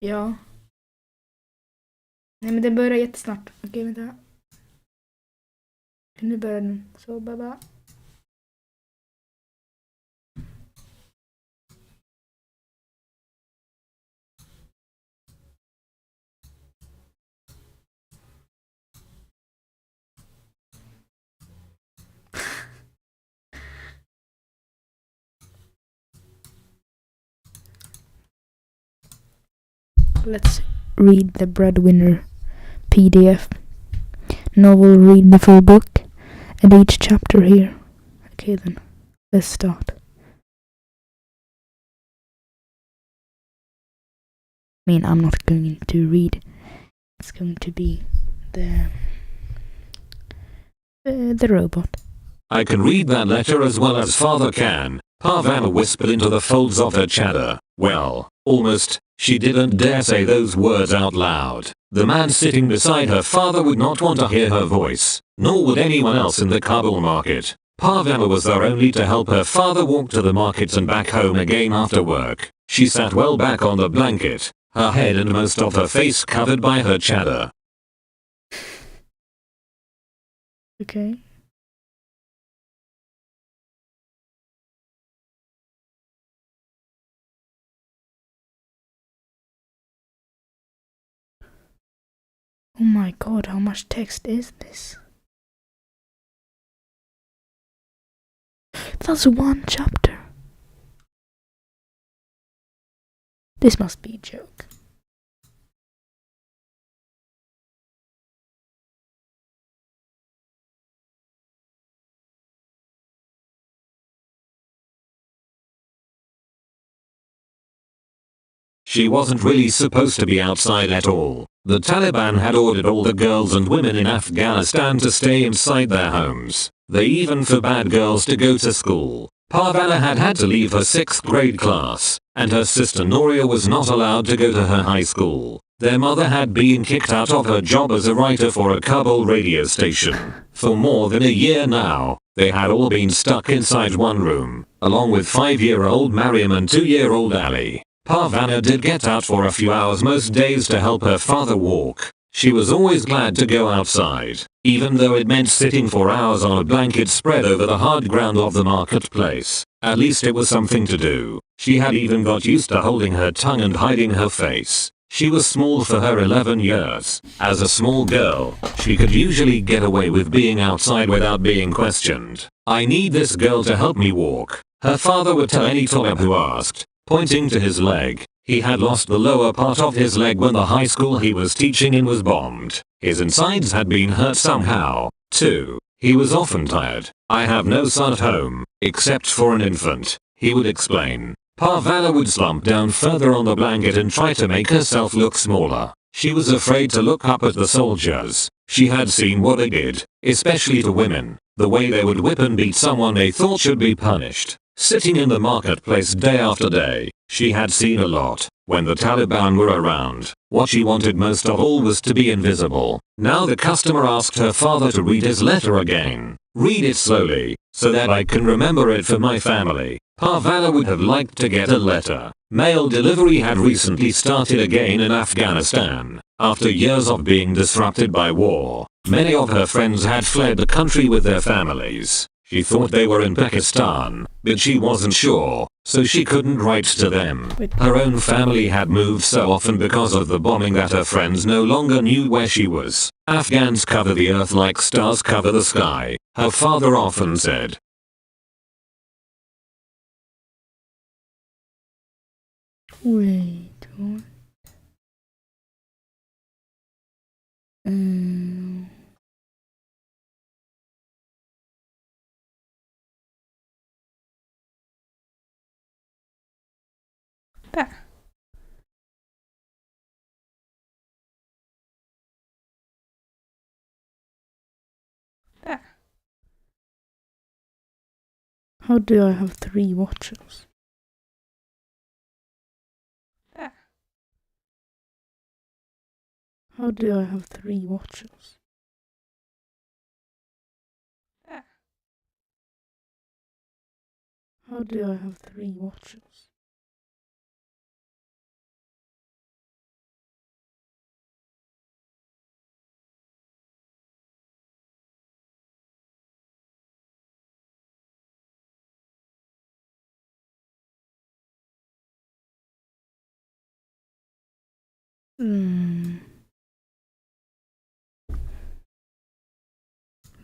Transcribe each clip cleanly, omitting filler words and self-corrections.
Ja. Nej men det börjar jättesnart. Okej, vänta. Nu börjar den. Så, baba. Let's read the breadwinner PDF. Novel, read the full book and each chapter here. Okay then, let's start. I mean, I'm not going to read. It's going to be the robot. I can read that letter as well as father can, Parvana whispered into the folds of her chador. Well, almost. She didn't dare say those words out loud. The man sitting beside her father would not want to hear her voice, nor would anyone else in the Kabul market. Parvana was there only to help her father walk to the market and back home again after work. She sat well back on the blanket, her head and most of her face covered by her chador. Okay. Oh my god, how much text is this? That's one chapter. This must be a joke. She wasn't really supposed to be outside at all. The Taliban had ordered all the girls and women in Afghanistan to stay inside their homes. They even forbade girls to go to school. Parvana had to leave her 6th grade class, and her sister Noria was not allowed to go to her high school. Their mother had been kicked out of her job as a writer for a Kabul radio station. For more than a year now, they had all been stuck inside one room, along with 5-year-old Mariam and 2-year-old Ali. Parvana did get out for a few hours most days to help her father walk. She was always glad to go outside, even though it meant sitting for hours on a blanket spread over the hard ground of the marketplace. At least it was something to do. She had even got used to holding her tongue and hiding her face. She was small for her 11 years. As a small girl, she could usually get away with being outside without being questioned. I need this girl to help me walk, her father would tell any Talib who asked, pointing to his leg. He had lost the lower part of his leg when the high school he was teaching in was bombed. His insides had been hurt somehow, too. He was often tired. I have no son at home, except for an infant, he would explain. Parvana would slump down further on the blanket and try to make herself look smaller. She was afraid to look up at the soldiers. She had seen what they did, especially to women, the way they would whip and beat someone they thought should be punished. Sitting in the marketplace day after day, she had seen a lot. When the Taliban were around, what she wanted most of all was to be invisible. Now the customer asked her father to read his letter again. Read it slowly, so that I can remember it for my family. Parvana would have liked to get a letter. Mail delivery had recently started again in Afghanistan. After years of being disrupted by war, many of her friends had fled the country with their families. She thought they were in Pakistan, but she wasn't sure, so she couldn't write to them. Her own family had moved so often because of the bombing that her friends no longer knew where she was. Afghans cover the earth like stars cover the sky, her father often said. Wait, what? Där. Där. How do I have 3 watches? Där. How do I have 3 watches? Där. How do I have 3 watches?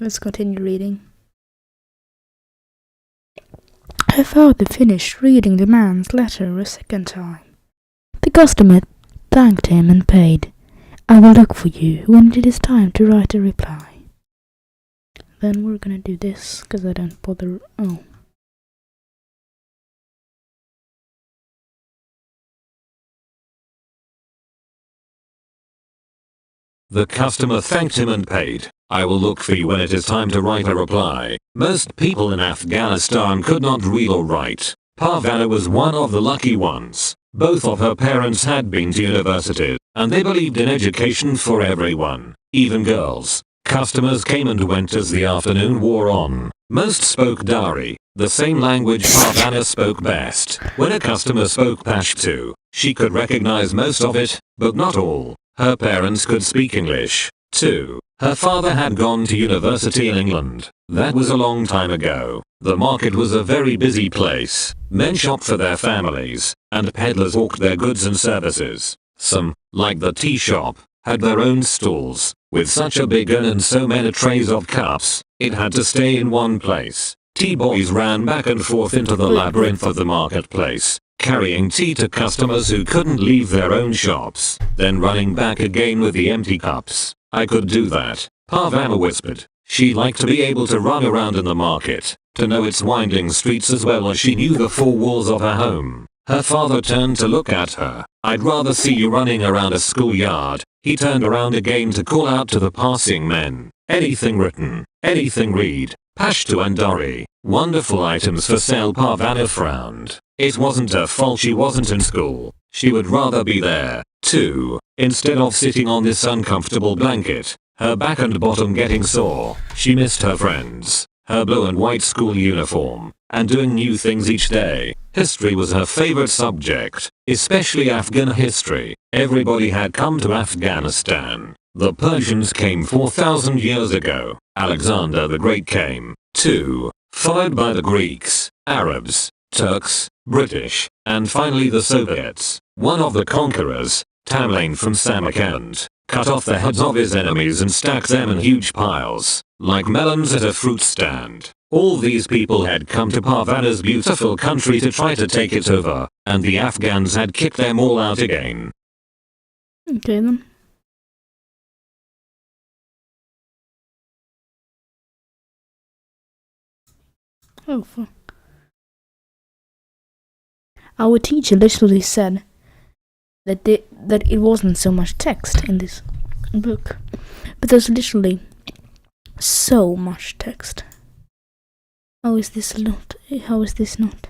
Let's continue reading. Her father finished reading the man's letter a second time. The customer thanked him and paid. I will look for you when it is time to write a reply. Then we're gonna do this, because I don't bother. Oh. The customer thanked him and paid. I will look for you when it is time to write a reply. Most people in Afghanistan could not read or write. Parvana was one of the lucky ones. Both of her parents had been to university, and they believed in education for everyone, even girls. Customers came and went as the afternoon wore on. Most spoke Dari, the same language Parvana spoke best. When a customer spoke Pashto, she could recognize most of it, but not all. Her parents could speak English, too. Her father had gone to university in England. That was a long time ago. The market was a very busy place. Men shopped for their families, and peddlers hawked their goods and services. Some, like the tea shop, had their own stalls. With such a big urn and so many trays of cups, it had to stay in one place. Tea boys ran back and forth into the labyrinth of the marketplace, carrying tea to customers who couldn't leave their own shops, then running back again with the empty cups. I could do that, Parvana whispered. She liked to be able to run around in the market, to know its winding streets as well as she knew the four walls of her home. Her father turned to look at her. I'd rather see you running around a schoolyard. He turned around again to call out to the passing men. Anything written, anything read, Pashto and Dari, wonderful items for sale. Parvana frowned. It wasn't her fault she wasn't in school. She would rather be there, too, instead of sitting on this uncomfortable blanket, her back and bottom getting sore. She missed her friends, her blue and white school uniform, and doing new things each day. History was her favorite subject, especially Afghan history. Everybody had come to Afghanistan. The Persians came 4,000 years ago. Alexander the Great came, too, followed by the Greeks, Arabs, Turks, British, and finally the Soviets. One of the conquerors, Tamerlane from Samarkand, cut off the heads of his enemies and stacked them in huge piles, like melons at a fruit stand. All these people had come to Parvana's beautiful country to try to take it over, and the Afghans had kicked them all out again. Okay then. Oh, fuck. Our teacher literally said that it wasn't so much text in this book, but there's literally so much text. How is this not? How is this not?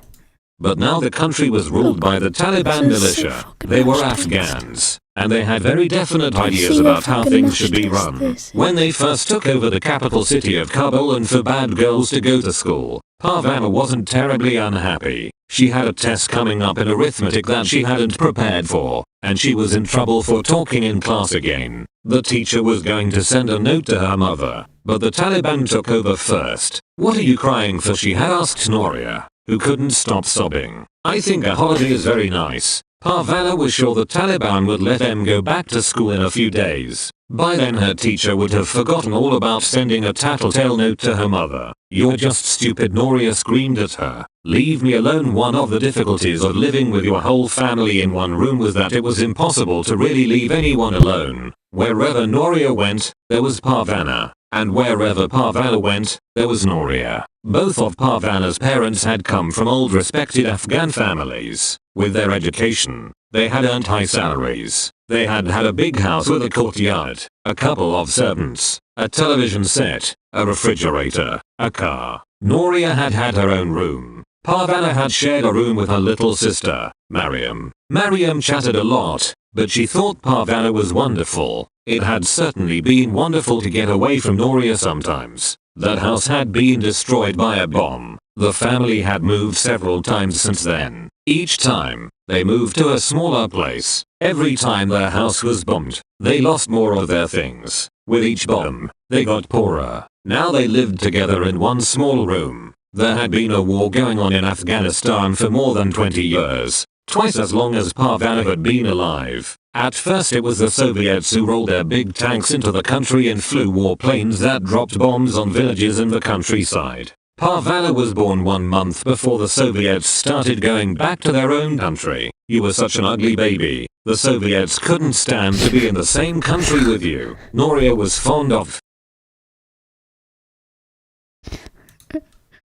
But now the country was ruled by the Taliban militia. They were Afghans, and they had very definite ideas about how things should be run. When they first took over the capital city of Kabul and forbade girls to go to school, Parvana wasn't terribly unhappy. She had a test coming up in arithmetic that she hadn't prepared for, and she was in trouble for talking in class again. The teacher was going to send a note to her mother, but the Taliban took over first. What are you crying for? She had asked Noria, who couldn't stop sobbing. I think a holiday is very nice. Parvana was sure the Taliban would let them go back to school in a few days. By then her teacher would have forgotten all about sending a tattletale note to her mother. You're just stupid, Noria screamed at her. Leave me alone. One of the difficulties of living with your whole family in one room was that it was impossible to really leave anyone alone. Wherever Noria went, there was Parvana. And wherever Parvana went, there was Noria. Both of Parvana's parents had come from old respected Afghan families. With their education, they had earned high salaries. They had had a big house with a courtyard, a couple of servants, a television set, a refrigerator, a car. Noria had had her own room. Parvana had shared a room with her little sister, Mariam. Mariam chatted a lot, but she thought Parvana was wonderful. It had certainly been wonderful to get away from Noria sometimes. That house had been destroyed by a bomb. The family had moved several times since then. Each time, they moved to a smaller place. Every time their house was bombed, they lost more of their things. With each bomb, they got poorer. Now they lived together in one small room. There had been a war going on in Afghanistan for more than 20 years. twice as long as Parvana had been alive. At first it was the Soviets who rolled their big tanks into the country and flew warplanes that dropped bombs on villages in the countryside. Parvana was born 1 month before the Soviets started going back to their own country. You were such an ugly baby. The Soviets couldn't stand to be in the same country with you. Noria was fond of.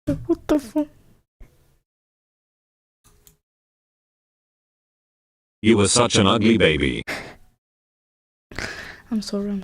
What the fuck? You were such an ugly baby. I'm sorry.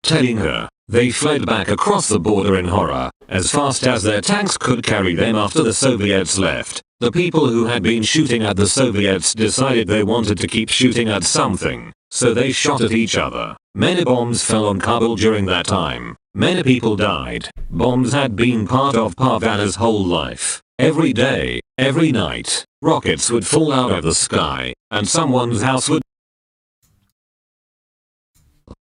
Telling her, they fled back across the border in horror, as fast as their tanks could carry them after the Soviets left. The people who had been shooting at the Soviets decided they wanted to keep shooting at something, so they shot at each other. Many bombs fell on Kabul during that time. Many people died. Bombs had been part of Parvana's whole life. Every day, every night, rockets would fall out of the sky, and someone's house would.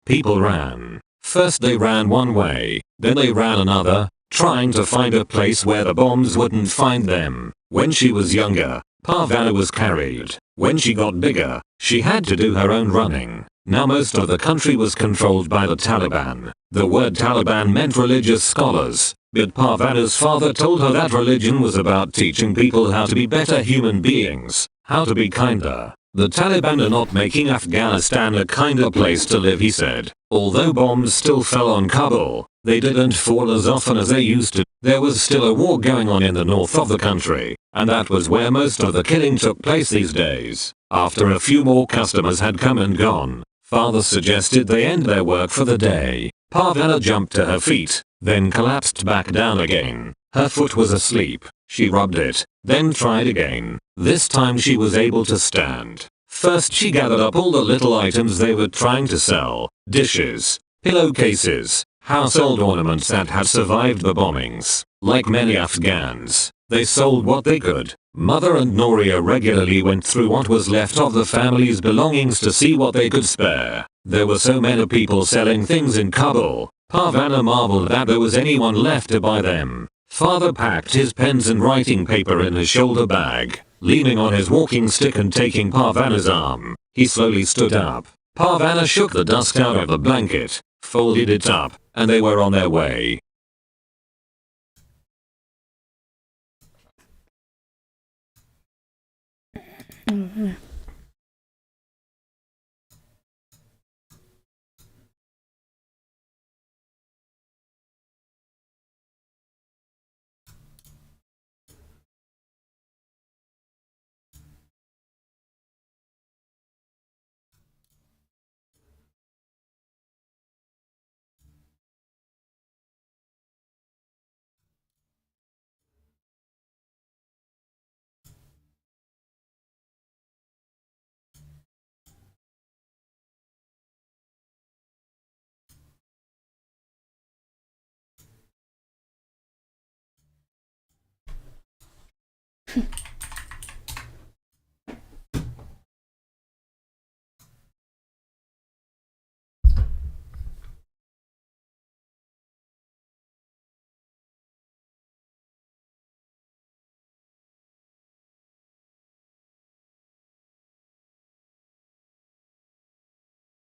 People ran. First they ran one way, then they ran another, trying to find a place where the bombs wouldn't find them. When she was younger, Parvana was carried. When she got bigger, she had to do her own running. Now most of the country was controlled by the Taliban. The word Taliban meant religious scholars, but Parvana's father told her that religion was about teaching people how to be better human beings, how to be kinder. The Taliban are not making Afghanistan a kinder place to live, he said. Although bombs still fell on Kabul, they didn't fall as often as they used to. There was still a war going on in the north of the country, and that was where most of the killing took place these days. After a few more customers had come and gone, father suggested they end their work for the day. Parvana jumped to her feet, then collapsed back down again. Her foot was asleep. She rubbed it, then tried again. This time she was able to stand. First she gathered up all the little items they were trying to sell. Dishes, pillowcases, household ornaments that had survived the bombings. Like many Afghans, they sold what they could. Mother and Noria regularly went through what was left of the family's belongings to see what they could spare. There were so many people selling things in Kabul. Parvana marveled that there was anyone left to buy them. Father packed his pens and writing paper in his shoulder bag. Leaning on his walking stick and taking Parvana's arm, he slowly stood up. Parvana shook the dust out of the blanket, folded it up, and they were on their way.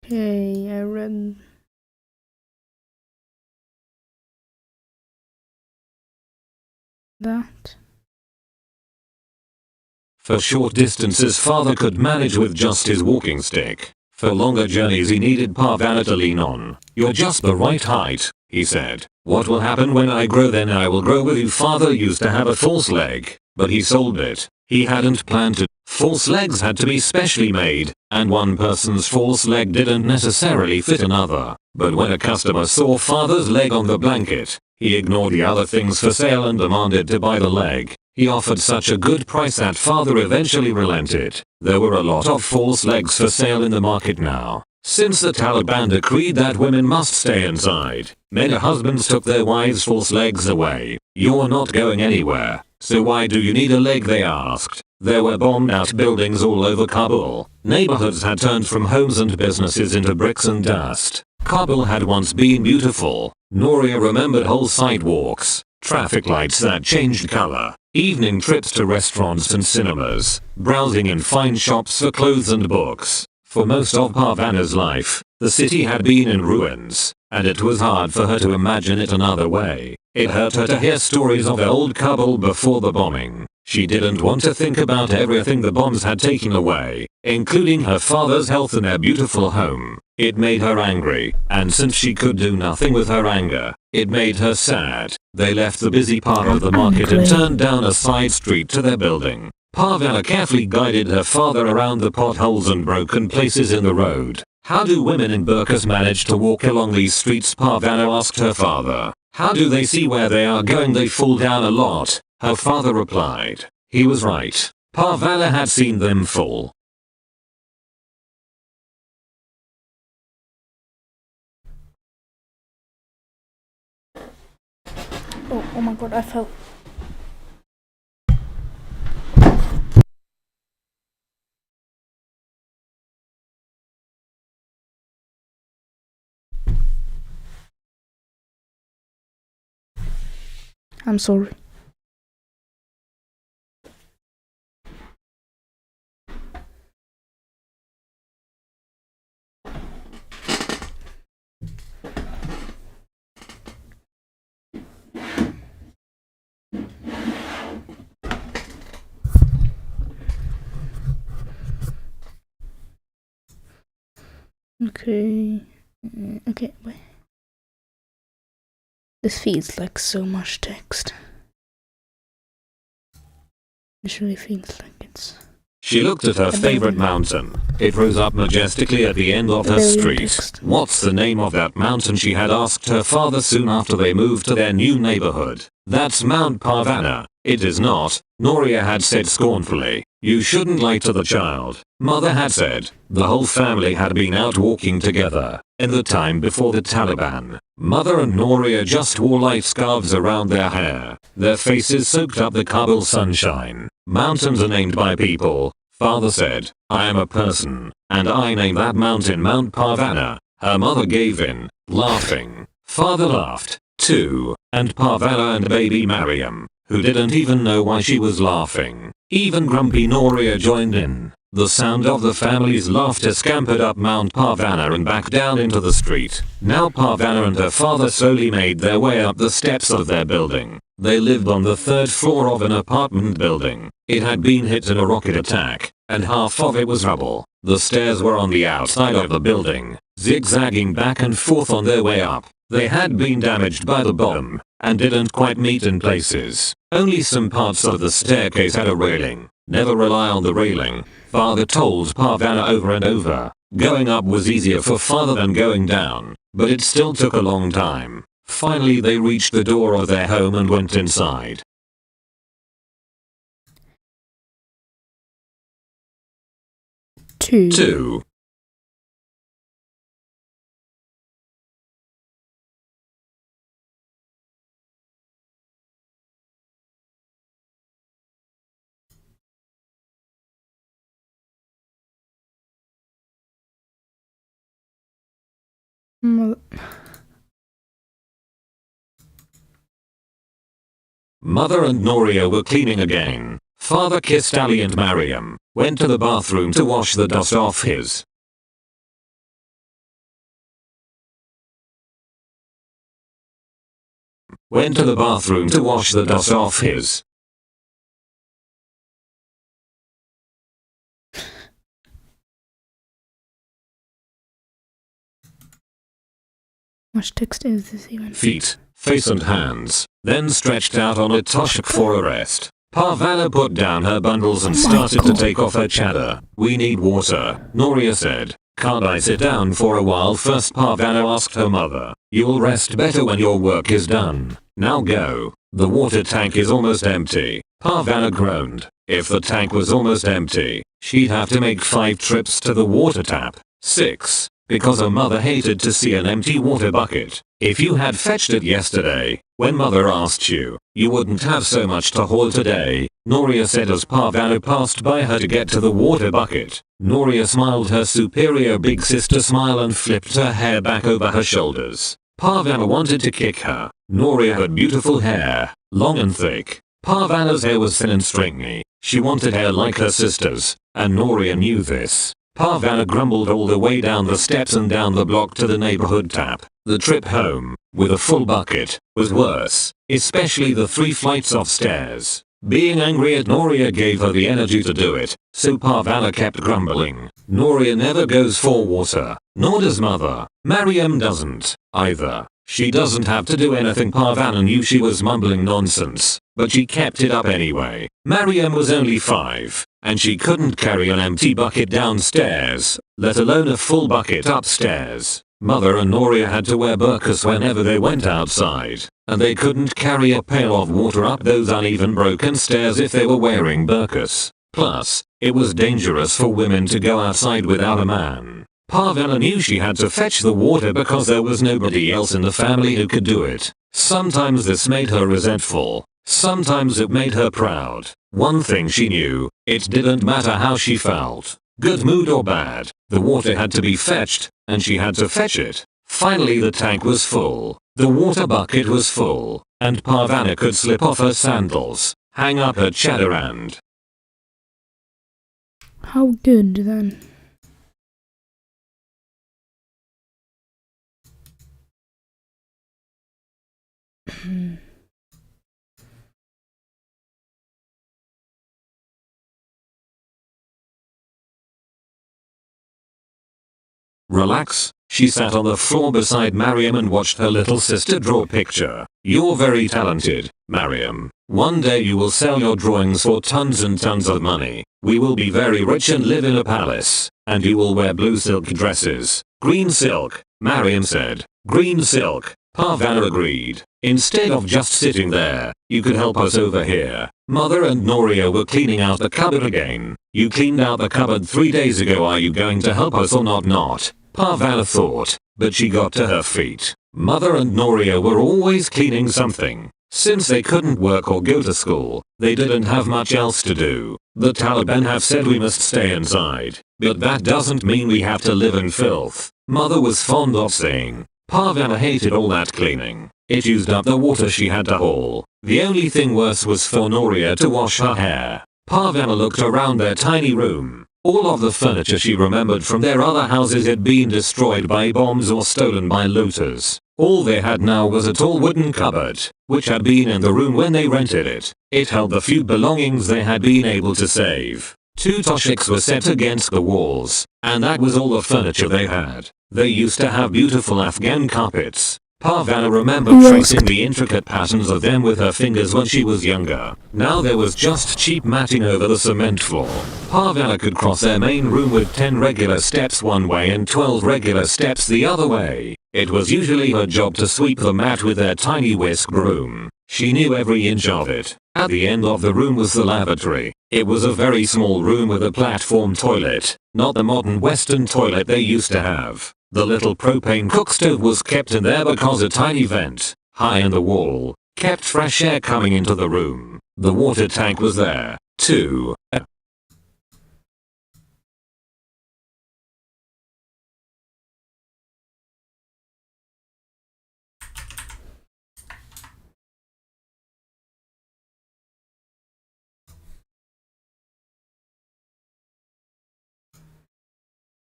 Okay, I read that. For short distances father could manage with just his walking stick. For longer journeys he needed Parvana to lean on. You're just the right height, he said. What will happen when I grow? Then I will grow with you. Father used to have a false leg, but he sold it. He hadn't planned to. False legs had to be specially made, and one person's false leg didn't necessarily fit another. But when a customer saw father's leg on the blanket, he ignored the other things for sale and demanded to buy the leg. He offered such a good price that father eventually relented. There were a lot of false legs for sale in the market now. Since the Taliban decreed that women must stay inside, many husbands took their wives' false legs away. You're not going anywhere, so why do you need a leg? They asked. There were bombed out buildings all over Kabul. Neighborhoods had turned from homes and businesses into bricks and dust. Kabul had once been beautiful. Noria remembered whole sidewalks, traffic lights that changed color, evening trips to restaurants and cinemas, browsing in fine shops for clothes and books. For most of Parvana's life, the city had been in ruins, and it was hard for her to imagine it another way. It hurt her to hear stories of old Kabul before the bombing. She didn't want to think about everything the bombs had taken away, including her father's health and their beautiful home. It made her angry, and since she could do nothing with her anger, it made her sad. They left the busy part of the market and turned down a side street to their building. Parvana carefully guided her father around the potholes and broken places in the road. How do women in burqas manage to walk along these streets? Parvana asked her father. How do they see where they are going? They fall down a lot, her father replied. He was right. Parvana had seen them fall. Oh my god, I fell. I'm sorry. Okay, wait. This feels like so much text. This really feels like it's... She looked at her favorite mountain. It rose up majestically at the end of her street. What's the name of that mountain? She had asked her father soon after they moved to their new neighborhood. That's Mount Parvana. It is not, Noria had said scornfully. You shouldn't lie to the child, Mother had said. The whole family had been out walking together. In the time before the Taliban, Mother and Noria just wore light scarves around their hair. Their faces soaked up the Kabul sunshine. Mountains are named by people, Father said. I am a person, and I name that mountain Mount Parvana. Her mother gave in, laughing. Father laughed, too, and Parvana and baby Mariam, who didn't even know why she was laughing. Even grumpy Noria joined in. The sound of the family's laughter scampered up Mount Parvana and back down into the street. Now Parvana and her father slowly made their way up the steps of their building. They lived on the third floor of an apartment building. It had been hit in a rocket attack, and half of it was rubble. The stairs were on the outside of the building, zigzagging back and forth on their way up. They had been damaged by the bomb, and didn't quite meet in places. Only some parts of the staircase had a railing. Never rely on the railing, Father told Parvana over and over. Going up was easier for Father than going down, but it still took a long time. Finally they reached the door of their home and went inside. 2. Mother and Noria were cleaning again. Father kissed Ali and Mariam, went to the bathroom to wash the dust off his. Went to the bathroom to wash the dust off his. Much text is this even? Feet, face and hands, then stretched out on a tushuk for a rest. Parvana put down her bundles and started to take off her chador. We need water, Noria said. Can't I sit down for a while first? Parvana asked her mother. You'll rest better when your work is done. Now go. The water tank is almost empty. Parvana groaned. If the tank was almost empty, she'd have to make 5 trips to the water tap. 6. Because her mother hated to see an empty water bucket. If you had fetched it yesterday, when Mother asked you, you wouldn't have so much to haul today. Noria said as Parvana passed by her to get to the water bucket. Noria smiled her superior big sister smile and flipped her hair back over her shoulders. Parvana wanted to kick her. Noria had beautiful hair, long and thick. Parvana's hair was thin and stringy. She wanted hair like her sister's, and Noria knew this. Parvana grumbled all the way down the steps and down the block to the neighborhood tap. The trip home, with a full bucket, was worse, especially the 3 flights of stairs. Being angry at Noria gave her the energy to do it, so Parvana kept grumbling. Noria never goes for water, nor does mother. Mariam doesn't, either. She doesn't have to do anything. Parvana knew she was mumbling nonsense, but she kept it up anyway. Mariam was only 5, and she couldn't carry an empty bucket downstairs, let alone a full bucket upstairs. Mother and Noria had to wear burqas whenever they went outside, and they couldn't carry a pail of water up those uneven broken stairs if they were wearing burqas. Plus, it was dangerous for women to go outside without a man. Parvana knew she had to fetch the water because there was nobody else in the family who could do it. Sometimes this made her resentful. Sometimes it made her proud. One thing she knew, it didn't matter how she felt. Good mood or bad, the water had to be fetched, and she had to fetch it. Finally the tank was full. The water bucket was full, and Parvana could slip off her sandals, hang up her chador and... How good then? Relax. She sat on the floor beside Mariam and watched her little sister draw a picture. You're very talented, Mariam. One day you will sell your drawings for tons and tons of money. We will be very rich and live in a palace. And you will wear blue silk dresses. Green silk, Mariam said. Green silk. Parvana agreed. Instead of just sitting there, you could help us over here. Mother and Noria were cleaning out the cupboard again. You cleaned out the cupboard 3 days ago. Are you going to help us or not? Not. Parvana thought, but she got to her feet. Mother and Noria were always cleaning something. Since they couldn't work or go to school, they didn't have much else to do. The Taliban have said we must stay inside, but that doesn't mean we have to live in filth. Mother was fond of saying. Parvana hated all that cleaning. It used up the water she had to haul. The only thing worse was for Noria to wash her hair. Parvana looked around their tiny room. All of the furniture she remembered from their other houses had been destroyed by bombs or stolen by looters. All they had now was a tall wooden cupboard, which had been in the room when they rented it. It held the few belongings they had been able to save. 2 toshaks were set against the walls, and that was all the furniture they had. They used to have beautiful Afghan carpets. Parvana remembered tracing the intricate patterns of them with her fingers when she was younger. Now there was just cheap matting over the cement floor. Parvana could cross their main room with 10 regular steps one way and 12 regular steps the other way. It was usually her job to sweep the mat with their tiny whisk broom. She knew every inch of it. At the end of the room was the lavatory. It was a very small room with a platform toilet, not the modern Western toilet they used to have. The little propane cook stove was kept in there because a tiny vent, high in the wall, kept fresh air coming into the room. The water tank was there, too.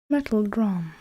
Metal drum.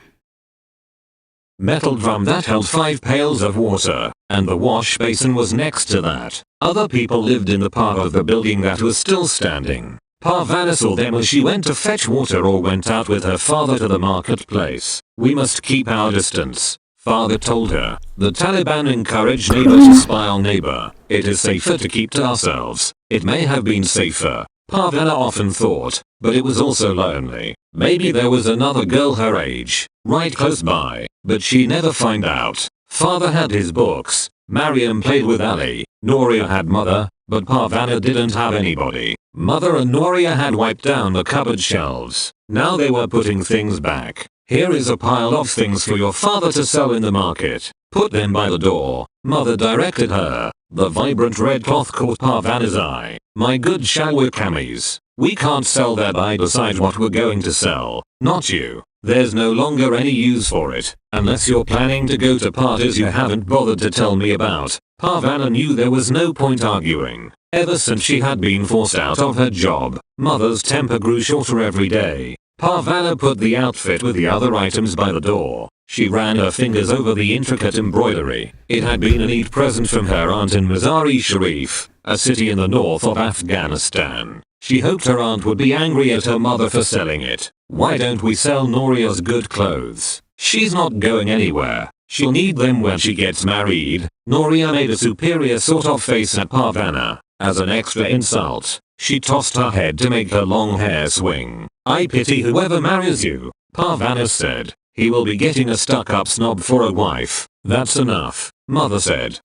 Metal drum that held 5 pails of water, and the wash basin was next to that. Other people lived in the part of the building that was still standing. Parvana saw them as she went to fetch water or went out with her father to the marketplace. We must keep our distance, father told her. The Taliban encouraged neighbor to spy on neighbor. It is safer to keep to ourselves. It may have been safer, Parvana often thought, but it was also lonely. Maybe there was another girl her age, right close by, but she never find out. Father had his books, Mariam played with Ali, Noria had mother, but Parvana didn't have anybody. Mother and Noria had wiped down the cupboard shelves. Now they were putting things back. Here is a pile of things for your father to sell in the market. Put them by the door, Mother directed her. The vibrant red cloth caught Parvana's eye. My good Shalwakamis, we can't sell that. I decide what we're going to sell, not you. There's no longer any use for it, unless you're planning to go to parties you haven't bothered to tell me about. Parvana knew there was no point arguing. Ever since she had been forced out of her job, Mother's temper grew shorter every day. Parvana put the outfit with the other items by the door. She ran her fingers over the intricate embroidery. It had been a neat present from her aunt in Mazar-e-Sharif, a city in the north of Afghanistan. She hoped her aunt would be angry at her mother for selling it. Why don't we sell Noria's good clothes? She's not going anywhere. She'll need them when she gets married. Noria made a superior sort of face at Parvana. As an extra insult, she tossed her head to make her long hair swing. I pity whoever marries you, Parvana said. He will be getting a stuck-up snob for a wife. That's enough, Mother said.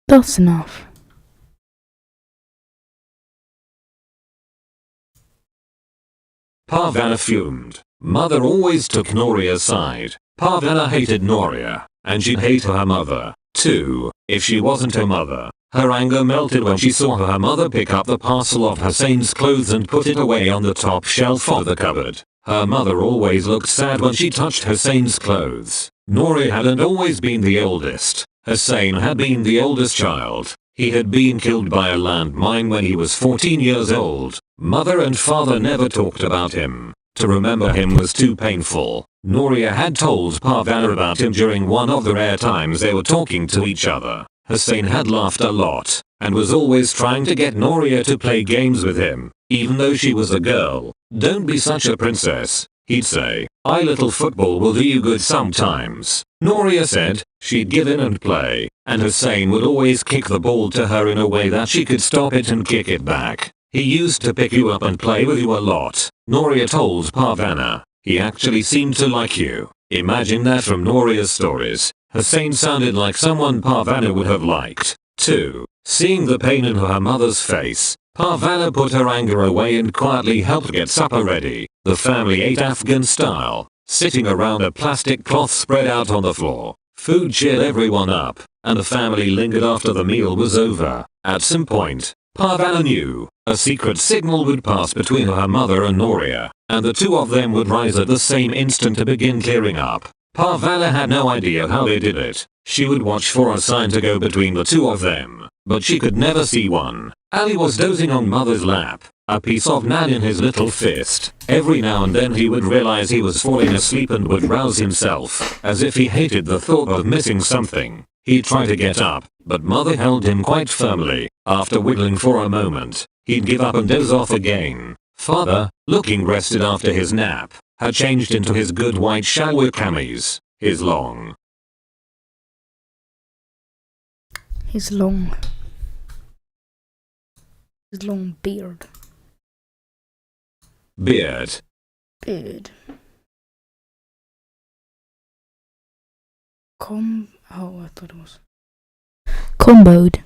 That's enough. Parvana fumed. Mother always took Noria's side. Parvana hated Noria, and she'd hate her mother, too, if she wasn't her mother. Her anger melted when she saw her mother pick up the parcel of Hussein's clothes and put it away on the top shelf of the cupboard. Her mother always looked sad when she touched Hussein's clothes. Noria hadn't always been the oldest. Hussein had been the oldest child. He had been killed by a landmine when he was 14 years old. Mother and father never talked about him. To remember him was too painful. Noria had told Parvana about him during one of the rare times they were talking to each other. Hussein had laughed a lot, and was always trying to get Noria to play games with him, even though she was a girl. Don't be such a princess, he'd say. A little football will do you good sometimes. Noria said. She'd give in and play, and Hussein would always kick the ball to her in a way that she could stop it and kick it back. He used to pick you up and play with you a lot, Noria told Parvana. He actually seemed to like you. Imagine that from Noria's stories. Hussein sounded like someone Parvana would have liked, too. Seeing the pain in her mother's face, Parvana put her anger away and quietly helped get supper ready. The family ate Afghan style, sitting around a plastic cloth spread out on the floor. Food cheered everyone up, and the family lingered after the meal was over. At some point, Parvana knew a secret signal would pass between her mother and Noria, and the two of them would rise at the same instant to begin clearing up. Parvana had no idea how they did it. She would watch for a sign to go between the two of them, but she could never see one. Ali was dozing on Mother's lap, a piece of naan in his little fist. Every now and then he would realize he was falling asleep and would rouse himself, as if he hated the thought of missing something. He'd try to get up, but Mother held him quite firmly. After wiggling for a moment, he'd give up and doze off again. Father, looking rested after his nap, had changed into his good white shalwar kameez. His long beard. I thought it was comboed.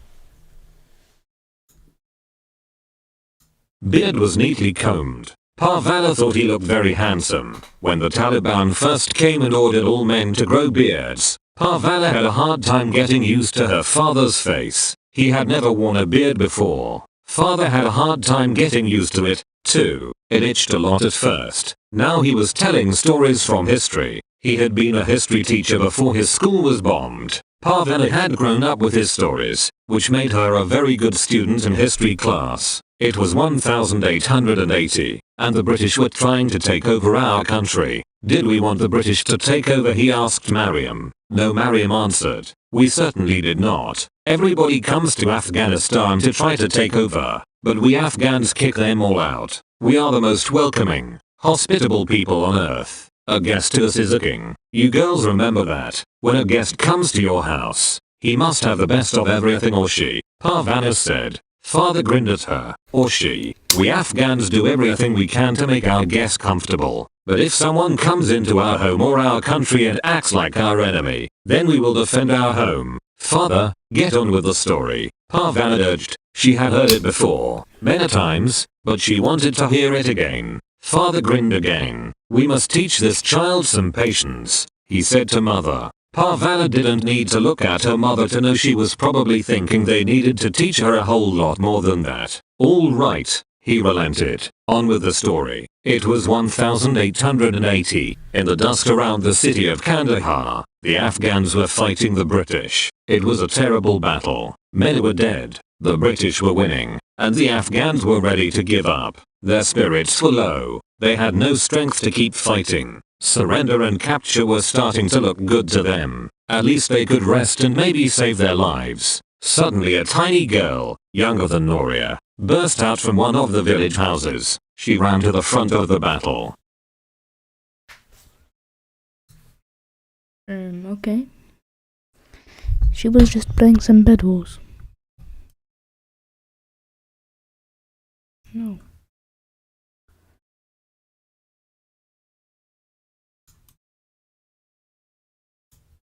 Beard was neatly combed. Parvana thought he looked very handsome. When the Taliban first came and ordered all men to grow beards, Parvana had a hard time getting used to her father's face. He had never worn a beard before. Father had a hard time getting used to it, too. It itched a lot at first. Now he was telling stories from history. He had been a history teacher before his school was bombed. Parvana had grown up with his stories, which made her a very good student in history class. It was 1880, and the British were trying to take over our country. Did we want the British to take over? He asked Mariam. No, Mariam answered. We certainly did not. Everybody comes to Afghanistan to try to take over, but we Afghans kick them all out. We are the most welcoming, hospitable people on earth. A guest to us is a king. You girls remember that. When a guest comes to your house, he must have the best of everything, or she, Parvana said. Father grinned at her. Or she. We Afghans do everything we can to make our guests comfortable. But if someone comes into our home or our country and acts like our enemy, then we will defend our home. Father, get on with the story, Parvana urged. She had heard it before, many times, but she wanted to hear it again. Father grinned again. "We must teach this child some patience," he said to Mother. Parvana didn't need to look at her mother to know she was probably thinking they needed to teach her a whole lot more than that. "All right," he relented. On with the story. It was 1880. In the dusk around the city of Kandahar, the Afghans were fighting the British. It was a terrible battle. Many were dead. The British were winning, and the Afghans were ready to give up. Their spirits were low. They had no strength to keep fighting. Surrender and capture were starting to look good to them. At least they could rest and maybe save their lives. Suddenly a tiny girl, younger than Noria, burst out from one of the village houses. She ran to the front of the battle. Okay. She was just playing some Bed Wars. No.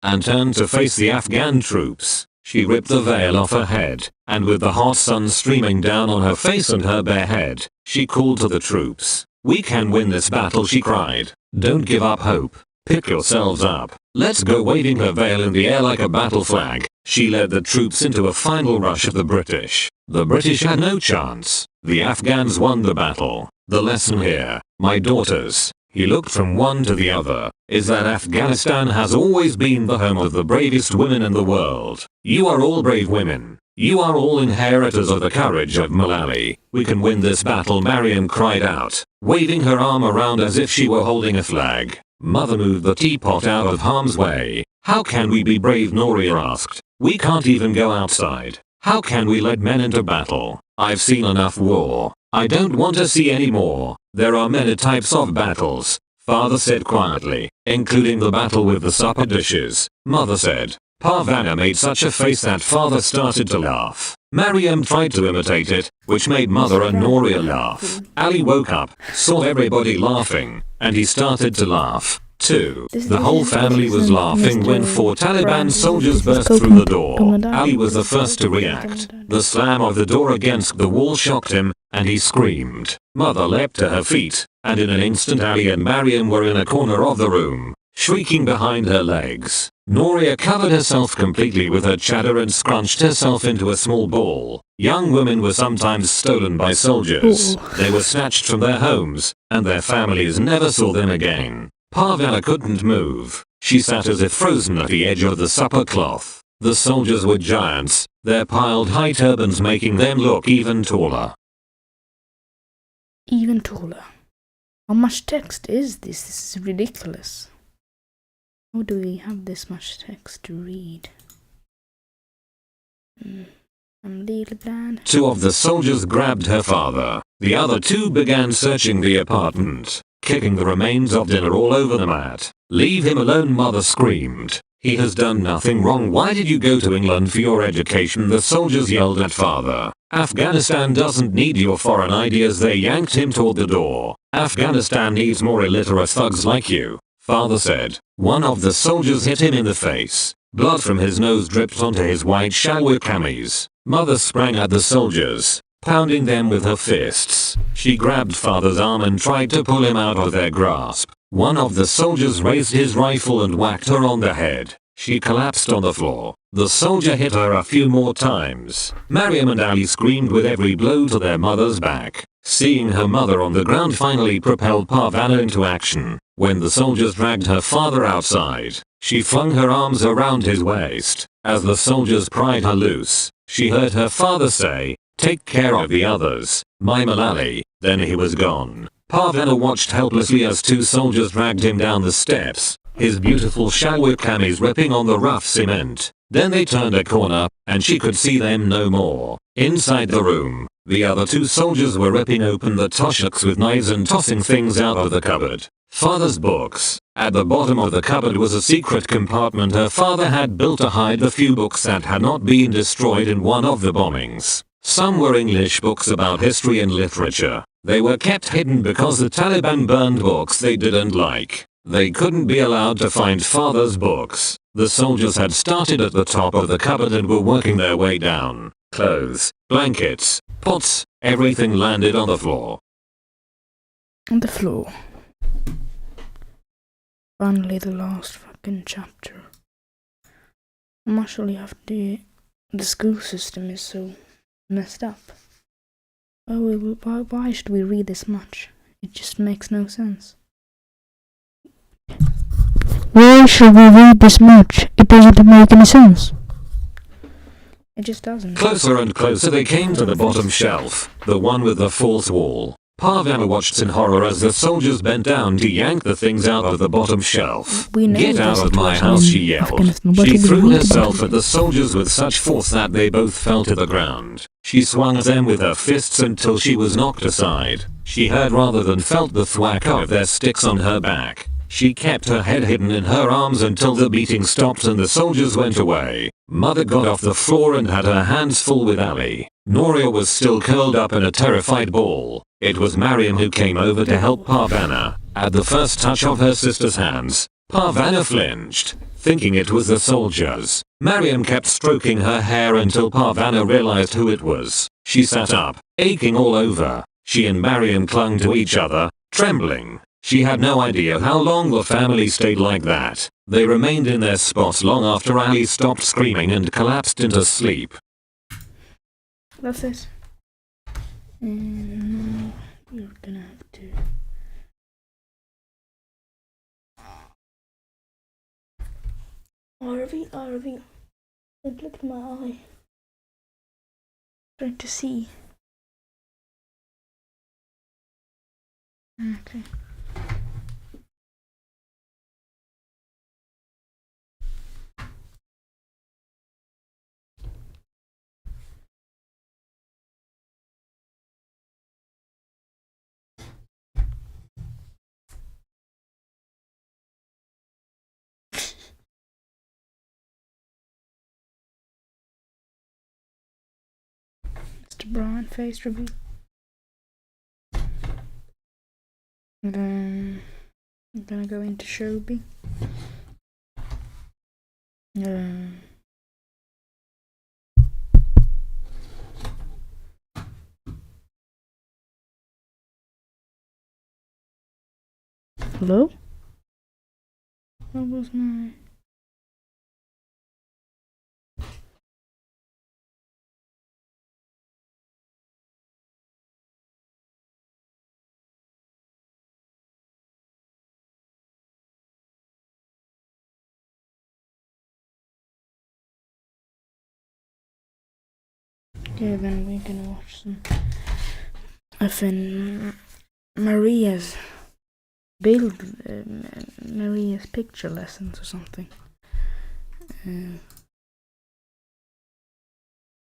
And turned to face the Afghan troops. She ripped the veil off her head, and with the hot sun streaming down on her face and her bare head, she called to the troops. "We can win this battle," she cried. "Don't give up hope. Pick yourselves up. Let's go," waving her veil in the air like a battle flag. She led the troops into a final rush at the British. The British had no chance. The Afghans won the battle. The lesson here, my daughters, he looked from one to the other, is that Afghanistan has always been the home of the bravest women in the world. You are all brave women. You are all inheritors of the courage of Malali. We can win this battle, Mariam cried out, waving her arm around as if she were holding a flag. Mother moved the teapot out of harm's way. "How can we be brave?" Noria asked. "We can't even go outside. How can we lead men into battle? I've seen enough war. I don't want to see any more. There are many types of battles," Father said quietly, "including the battle with the supper dishes," Mother said. Parvana made such a face that Father started to laugh. Mariam tried to imitate it, which made Mother and Noria laugh. Ali woke up, saw everybody laughing, and he started to laugh, too. The whole family was laughing when 4 Taliban soldiers burst through the door. Ali was the first to react. The slam of the door against the wall shocked him, and he screamed. Mother leapt to her feet, and in an instant Ali and Mariam were in a corner of the room, shrieking behind her legs. Noria covered herself completely with her chador and scrunched herself into a small ball. Young women were sometimes stolen by soldiers. They were snatched from their homes, and their families never saw them again. Parvana couldn't move. She sat as if frozen at the edge of the supper cloth. The soldiers were giants, their piled high turbans making them look even taller. Even taller. How much text is this? This is ridiculous. How do we have this much text to read? I'm little blind. 2 of the soldiers grabbed her father. The other 2 began searching the apartment, kicking the remains of dinner all over the mat. "Leave him alone," Mother screamed. "He has done nothing wrong. Why did you go to England for your education?" the soldiers yelled at Father. "Afghanistan doesn't need your foreign ideas." They yanked him toward the door. "Afghanistan needs more illiterate thugs like you," Father said. One of the soldiers hit him in the face. Blood from his nose dripped onto his white shalwar kameez. Mother sprang at the soldiers, pounding them with her fists. She grabbed Father's arm and tried to pull him out of their grasp. One of the soldiers raised his rifle and whacked her on the head. She collapsed on the floor. The soldier hit her a few more times. Mariam and Ali screamed with every blow to their mother's back. Seeing her mother on the ground finally propelled Parvana into action. When the soldiers dragged her father outside, she flung her arms around his waist. As the soldiers pried her loose, she heard her father say, "Take care of the others, my Malali." Then he was gone. Parvana watched helplessly as 2 soldiers dragged him down the steps, his beautiful shalwar kameez ripping on the rough cement. Then they turned a corner, and she could see them no more. Inside the room, the other 2 soldiers were ripping open the toshaks with knives and tossing things out of the cupboard. Father's books. At the bottom of the cupboard was a secret compartment her father had built to hide the few books that had not been destroyed in one of the bombings. Some were English books about history and literature. They were kept hidden because the Taliban burned books they didn't like. They couldn't be allowed to find Father's books. The soldiers had started at the top of the cupboard and were working their way down, clothes, blankets, pots, everything landed on the floor. On the floor. Finally, the last fucking chapter. Marshall, you have the school system is so messed up. Why should we read this much? It just makes no sense. Why should we read this much? It doesn't make any sense. It just doesn't. Closer and closer they came to the bottom shelf, the one with the false wall. Parvana watched in horror as the soldiers bent down to yank the things out of the bottom shelf. Get out of my house, she yelled. She threw herself at the soldiers with such force that they both fell to the ground. She swung at them with her fists until she was knocked aside. She heard rather than felt the thwack of their sticks on her back. She kept her head hidden in her arms until the beating stopped and the soldiers went away. Mother got off the floor and had her hands full with Ali. Noria was still curled up in a terrified ball. It was Mariam who came over to help Parvana. At the first touch of her sister's hands, Parvana flinched, thinking it was the soldiers. Mariam kept stroking her hair until Parvana realized who it was. She sat up, aching all over. She and Mariam clung to each other, trembling. She had no idea how long the family stayed like that. They remained in their spots long after Ali stopped screaming and collapsed into sleep. That's it. Now we're gonna have to... Arvi, don't look at my eye. Trying to see. Okay. Mr. Brown face review. Then I'm gonna go into Shobi. Hello? What was my... Okay, then we're gonna watch some Maria's Maria's picture lessons or something. Gonna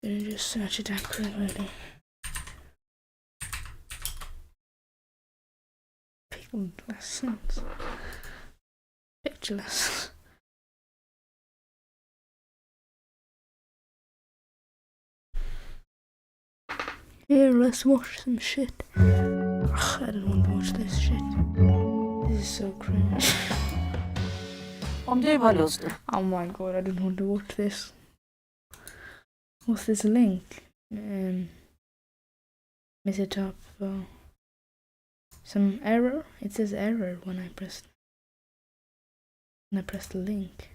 just search it accurately. Picture lessons. Picture lessons. Here, let's watch some shit. Ugh, I don't want to watch this shit. This is so cringe. Om du har lust. Oh my god, I don't want to watch this. What's this link? Is it up? Some error? It says error when I press the link.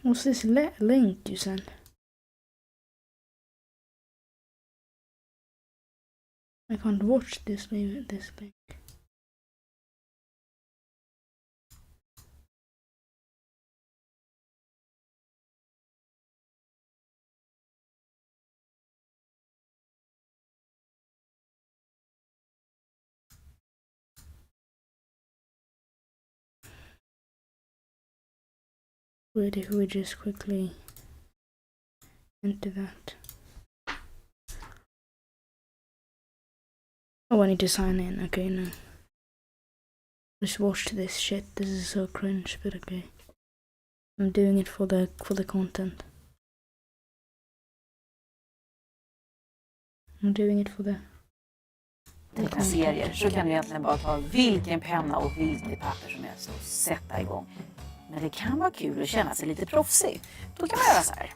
What's this link you sent? I can't watch this link. Wait, if we just quickly enter that. Oh, I need to sign in. Okay, no. Just watch this shit. This is so cringe, but okay. I'm doing it for the content. I'm doing it for the serier så kan du egentligen bara ta vilken penna och vilket papper som helst och sätta igång. Men det kan vara kul att känna sig lite proffsig. Då kan man göra så här.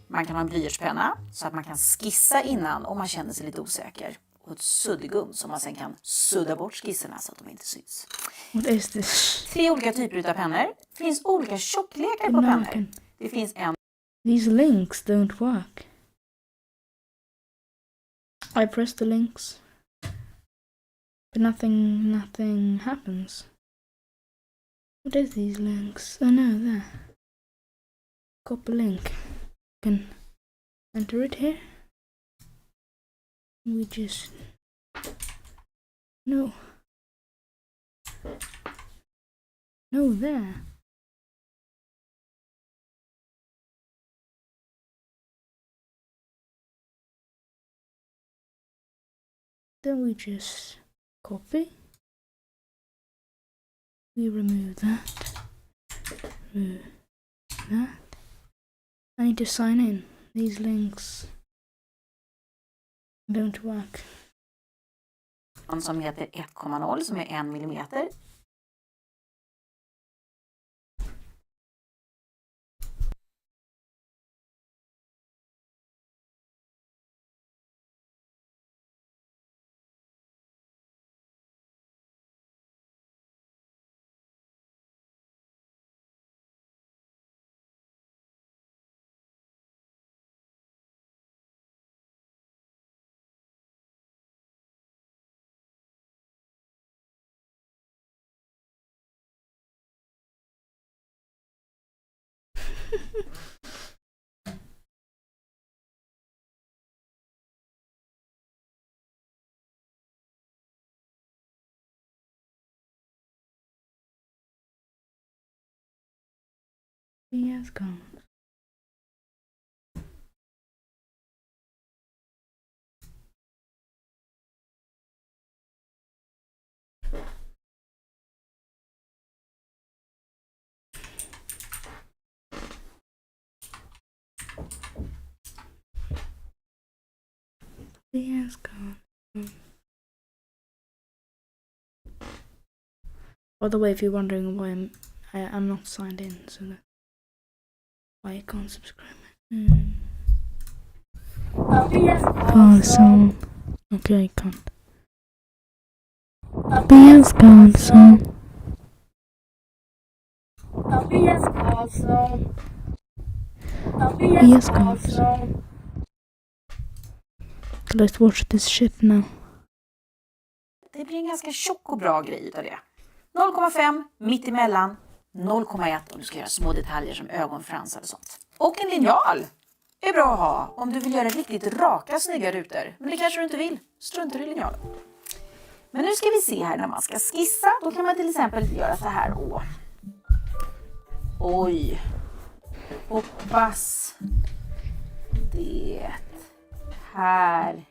Man kan ha en blyertspenna så att man kan skissa innan om man känner sig lite osäker. Och ett suddgum som man sen kan sudda bort skisserna så att de inte syns. What is this? 3 olika typer av pennor. Det finns olika tjocklekar på pennor. Det finns en... These links don't work. I press the links. But nothing happens. What is these links? Oh no, there. Copy link. Can enter it here. We just... No. No, there. Then we just copy. We remove that. Remove that. I need to sign in. These links don't work. Som heter 1,0 som är 1 millimeter. Yes, gone. Yes, gone. By the way, if you're wondering why I'm not signed in, so that's why I can't subscribe. Carlson. Okay, I can't. Tobias Carlson. Tobias Carlson. Tobias Carlson. Let's watch this shit now. Det blir en ganska tjock och bra grej utav det. 0,5 mitt emellan, 0,1 om du ska göra små detaljer som ögonfransar och sånt. Och en linjal är bra att ha om du vill göra riktigt raka snygga rutor. Men det kanske du inte vill. Struntar i linjalen. Men nu ska vi se här när man ska skissa. Då kan man till exempel göra så här. Oj. Hoppas det här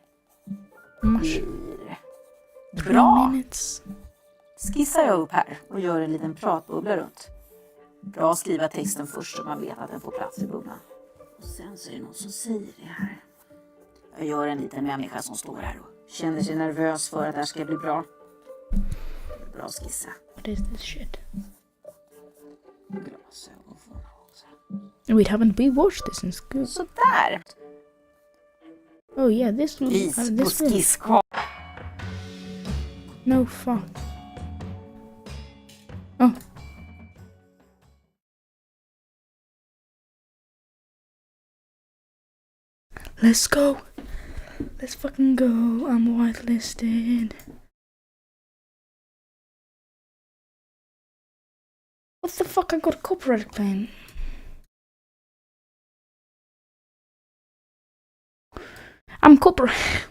blir bra. Skissar jag upp här och gör en liten pratbubbla runt. Bra att skriva texten först så man vet att den får plats i bubblan. Och sen så är det någon som säger det här. Jag gör en liten människa som står här och känner sig nervös för att det här ska bli bra. Bra skissa. What is this shit? Glasögon får man också. Haven't we watched this in school? Så där. Oh yeah, this one. Vis på This one. skisskartan. No fuck. Oh. Let's go. Let's fucking go. I'm whitelisted. What the fuck? I got a copyright claim. I'm copyright.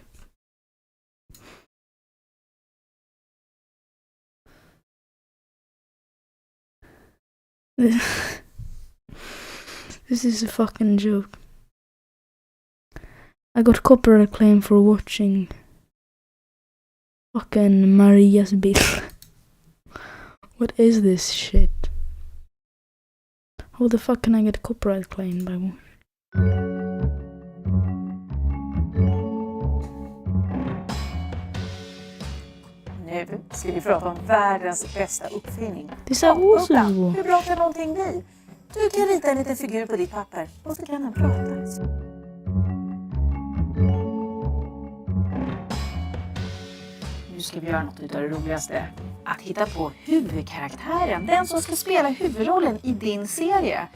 This is a fucking joke. I got copyright claim for watching fucking Marias bill. What is this shit? How the fuck can I get copyright claim by watching? Nu ska vi prata om världens bästa uppfinning. Det är Uggla, så. hur bra kan någonting bli? Du kan rita en liten figur på ditt papper och så kan den prata. Nu ska vi göra något utav det roligaste. Att hitta på huvudkaraktären, den som ska spela huvudrollen i din serie.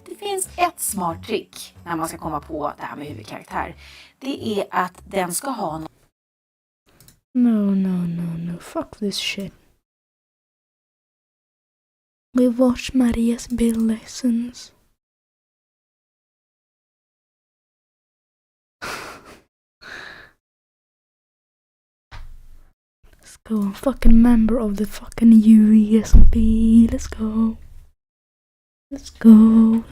Det finns ett smart trick när man ska komma på det här med huvudkaraktär. Det är att den ska ha något. No. Fuck this shit. We watch Marias bill lessons. Let's go. I'm fucking member of the fucking UESMP. Let's go. Let's go.